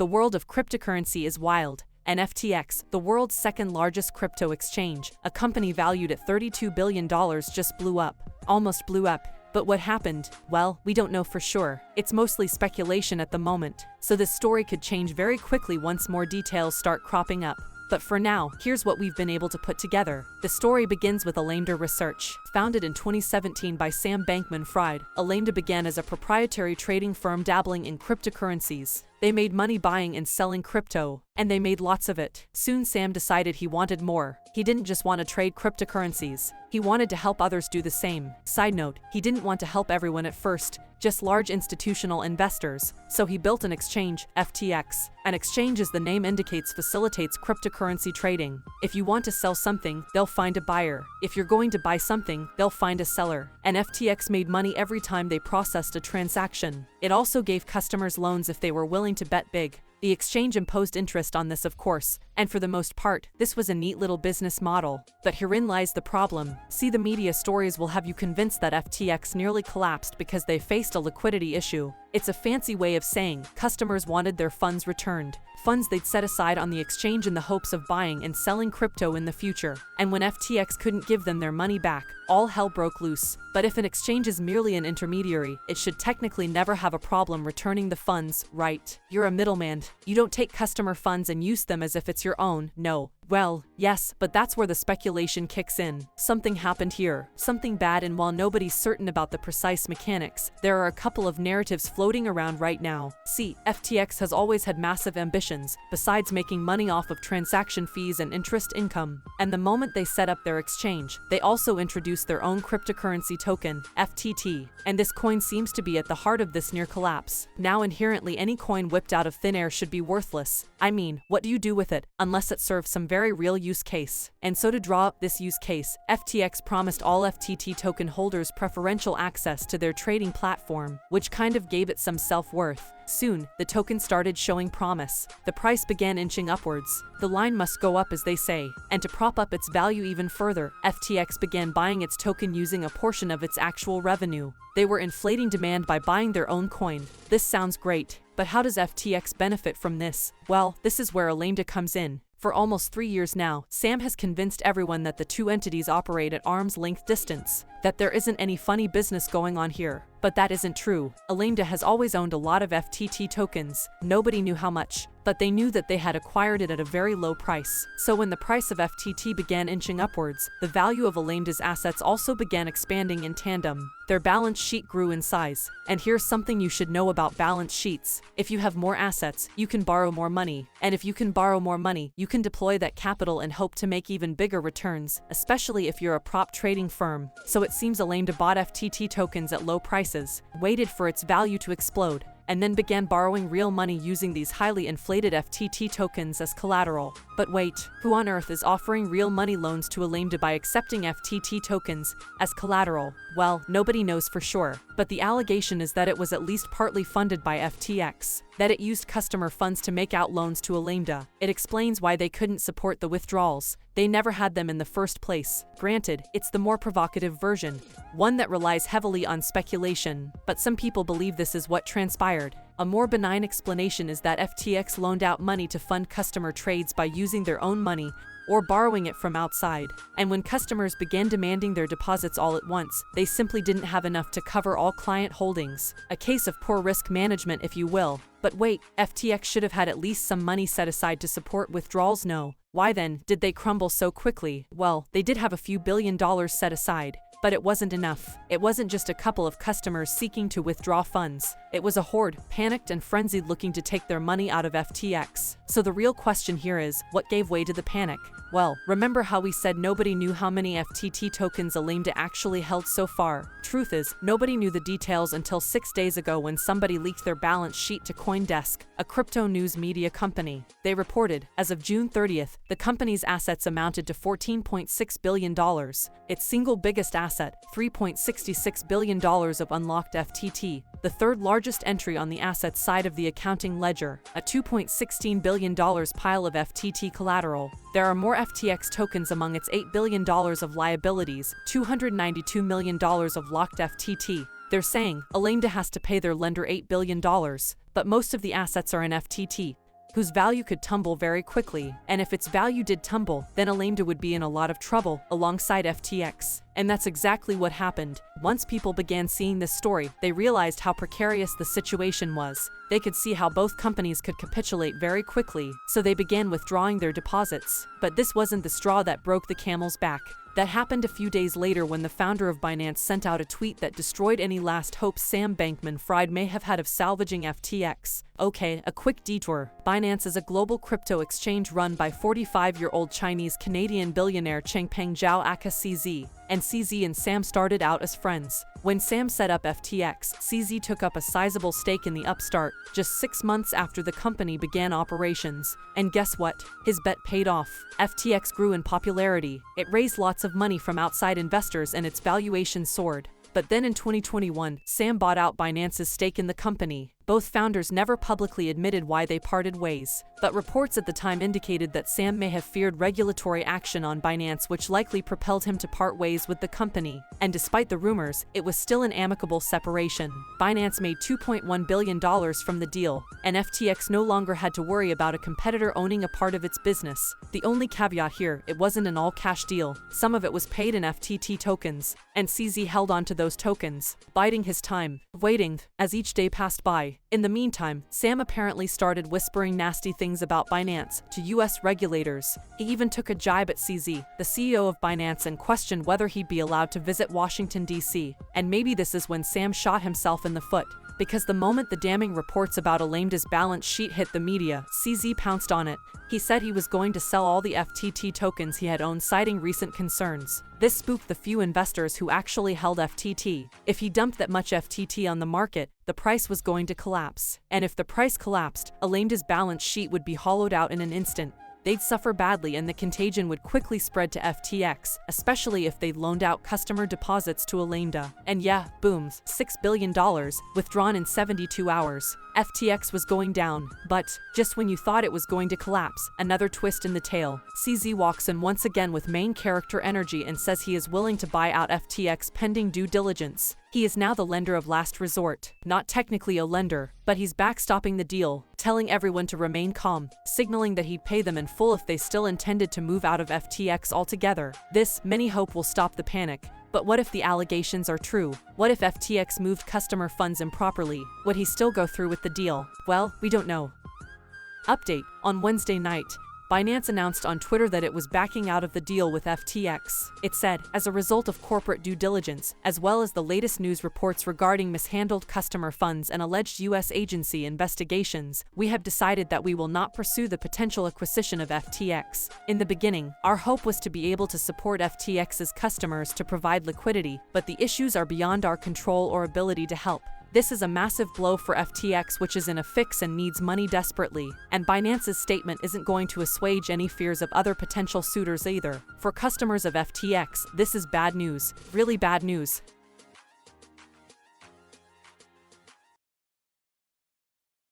the world of cryptocurrency is wild, and FTX, the world's second-largest crypto exchange, a company valued at $32 billion, just blew up. Almost blew up. But what happened? Well, we don't know for sure. It's mostly speculation at the moment, so this story could change very quickly once more details start cropping up. But for now, here's what we've been able to put together. The story begins with Alameda Research. Founded in 2017 by Sam Bankman-Fried, Alameda began as a proprietary trading firm dabbling in cryptocurrencies. They made money buying and selling crypto, and they made lots of it. Soon Sam decided he wanted more. He didn't just want to trade cryptocurrencies. He wanted to help others do the same. Side note, he didn't want to help everyone at first, just large institutional investors. So he built an exchange, FTX. An exchange, as the name indicates, facilitates cryptocurrency trading. If you want to sell something, they'll find a buyer. If you're going to buy something, they'll find a seller. And FTX made money every time they processed a transaction. It also gave customers loans if they were willing to bet big. The exchange imposed interest on this, of course, and for the most part, this was a neat little business model. But herein lies the problem. See, the media stories will have you convinced that FTX nearly collapsed because they faced a liquidity issue. It's a fancy way of saying customers wanted their funds returned. Funds they'd set aside on the exchange in the hopes of buying and selling crypto in the future. And when FTX couldn't give them their money back, all hell broke loose. But if an exchange is merely an intermediary, it should technically never have a problem returning the funds, right? You're a middleman. You don't take customer funds and use them as if it's your own, no. Well, yes, but that's where the speculation kicks in. Something happened here, something bad, and while nobody's certain about the precise mechanics, there are a couple of narratives floating around right now. See, FTX has always had massive ambitions, besides making money off of transaction fees and interest income. And the moment they set up their exchange, they also introduced their own cryptocurrency token, FTT. And this coin seems to be at the heart of this near collapse. Now inherently any coin whipped out of thin air should be worthless. I mean, what do you do with it, unless it serves some very real use case? And so to draw up this use case, FTX promised all FTT token holders preferential access to their trading platform, which kind of gave it some self-worth. Soon, the token started showing promise. The price began inching upwards. The line must go up, as they say. And to prop up its value even further, FTX began buying its token using a portion of its actual revenue. They were inflating demand by buying their own coin. This sounds great. But how does FTX benefit from this? Well, this is where Alameda comes in. For almost 3 years now, Sam has convinced everyone that the two entities operate at arm's length distance, that there isn't any funny business going on here. But that isn't true. Alameda has always owned a lot of FTT tokens. Nobody knew how much, but they knew that they had acquired it at a very low price. So when the price of FTT began inching upwards, the value of Alameda's assets also began expanding in tandem. Their balance sheet grew in size. And here's something you should know about balance sheets. If you have more assets, you can borrow more money. And if you can borrow more money, you can deploy that capital and hope to make even bigger returns, especially if you're a prop trading firm. So it seems Alameda bought FTT tokens at low prices, waited for its value to explode, and then began borrowing real money using these highly inflated FTT tokens as collateral. But wait, who on earth is offering real money loans to Alameda by accepting FTT tokens as collateral? Well, nobody knows for sure, but the allegation is that it was at least partly funded by FTX, that it used customer funds to make out loans to Alameda. It explains why they couldn't support the withdrawals. They never had them in the first place. Granted, it's the more provocative version, one that relies heavily on speculation, but some people believe this is what transpired. A more benign explanation is that FTX loaned out money to fund customer trades by using their own money or borrowing it from outside. And when customers began demanding their deposits all at once, they simply didn't have enough to cover all client holdings. A case of poor risk management, if you will. But wait, FTX should have had at least some money set aside to support withdrawals. No. Why then did they crumble so quickly? Well, they did have a few $1 billion set aside, but it wasn't enough. It wasn't just a couple of customers seeking to withdraw funds. It was a horde, panicked and frenzied, looking to take their money out of FTX. So the real question here is, what gave way to the panic? Well, remember how we said nobody knew how many FTT tokens Alameda actually held so far? Truth is, nobody knew the details until 6 days ago when somebody leaked their balance sheet to CoinDesk, a crypto news media company. They reported, as of June 30th, the company's assets amounted to $14.6 billion. Its single biggest asset, $3.66 billion of unlocked FTT, the third largest entry on the assets side of the accounting ledger, a $2.16 billion pile of FTT collateral. There are more FTX tokens among its $8 billion of liabilities, $292 million of locked FTT. They're saying Alameda has to pay their lender $8 billion, but most of the assets are in FTT. whose value could tumble very quickly, and if its value did tumble, then Alameda would be in a lot of trouble, alongside FTX. And that's exactly what happened. Once people began seeing this story, they realized how precarious the situation was. They could see how both companies could capitulate very quickly, so they began withdrawing their deposits. But this wasn't the straw that broke the camel's back. That happened a few days later when the founder of Binance sent out a tweet that destroyed any last hope Sam Bankman-Fried may have had of salvaging FTX. Okay, a quick detour. Binance is a global crypto exchange run by 45-year-old Chinese-Canadian billionaire Changpeng Zhao aka CZ. And CZ and Sam started out as friends. When Sam set up FTX, CZ took up a sizable stake in the upstart, just 6 months after the company began operations. And guess what? His bet paid off. FTX grew in popularity. It raised lots of money from outside investors and its valuation soared. But then in 2021, Sam bought out Binance's stake in the company. Both founders never publicly admitted why they parted ways, but reports at the time indicated that Sam may have feared regulatory action on Binance, which likely propelled him to part ways with the company. And despite the rumors, it was still an amicable separation. Binance made $2.1 billion from the deal, and FTX no longer had to worry about a competitor owning a part of its business. The only caveat here, it wasn't an all-cash deal. Some of it was paid in FTT tokens, and CZ held on to those tokens, biding his time, waiting, as each day passed by. In the meantime, Sam apparently started whispering nasty things about Binance to US regulators. He even took a jibe at CZ, the CEO of Binance, and questioned whether he'd be allowed to visit Washington, D.C. And maybe this is when Sam shot himself in the foot. Because the moment the damning reports about Alameda's balance sheet hit the media, CZ pounced on it. He said he was going to sell all the FTT tokens he had owned, citing recent concerns. This spooked the few investors who actually held FTT. If he dumped that much FTT on the market, the price was going to collapse. And if the price collapsed, Alameda's balance sheet would be hollowed out in an instant. They'd suffer badly and the contagion would quickly spread to FTX, especially if they'd loaned out customer deposits to Alameda. And yeah, booms, $6 billion, withdrawn in 72 hours. FTX was going down, but just when you thought it was going to collapse, another twist in the tale. CZ walks in once again with main character energy and says he is willing to buy out FTX pending due diligence. He is now the lender of last resort. Not technically a lender, but he's backstopping the deal, telling everyone to remain calm, signaling that he'd pay them in full if they still intended to move out of FTX altogether. This, many hope, will stop the panic. But what if the allegations are true? What if FTX moved customer funds improperly? Would he still go through with the deal? Well, we don't know. Update: on Wednesday night, Binance announced on Twitter that it was backing out of the deal with FTX. It said, as a result of corporate due diligence, as well as the latest news reports regarding mishandled customer funds and alleged U.S. agency investigations, we have decided that we will not pursue the potential acquisition of FTX. In the beginning, our hope was to be able to support FTX's customers to provide liquidity, but the issues are beyond our control or ability to help. This is a massive blow for FTX, which is in a fix and needs money desperately, and Binance's statement isn't going to assuage any fears of other potential suitors either. For customers of FTX, this is bad news, really bad news.